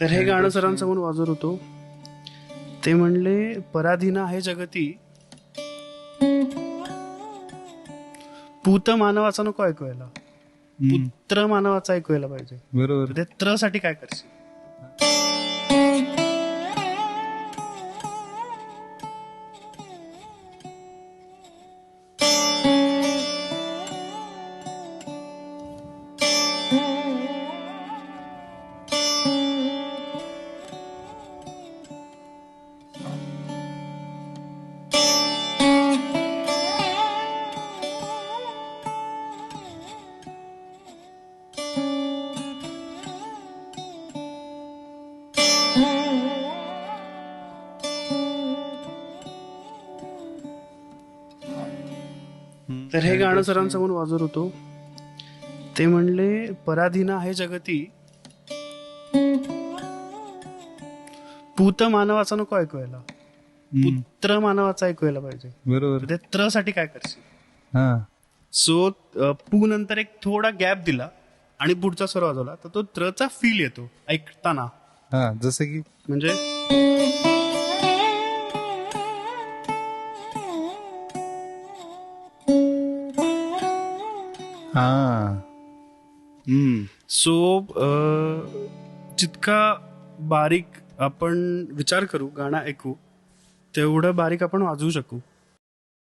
तर हे गाणं सरांसमोर वाजवत होतो. ते म्हणले पराधीन आहे जगती, पूत मानवाचा नको ऐकवायला, पुत्र मानवाचा ऐकवायला पाहिजे. बरोबर. ते त्र साठी काय करशील? तर हे गाणं सरांसमोर वाजवत होतो. ते म्हणले पराधीन आहे जगती, पूत मानवाचा नको ऐकवायला, पुत्र मानवाचा ऐकवायला पाहिजे. बरोबर. ते त्र साठी काय करशील? हा. सो पू नंतर एक थोडा गॅप दिला आणि पुढचा स्वर वाजवला तर तो त्रचा फील येतो ऐकताना. हा, जसं की म्हणजे हा. सो जितका बारीक आपण विचार करू, गाणं ऐकू, तेवढं बारीक आपण वाजवू शकू.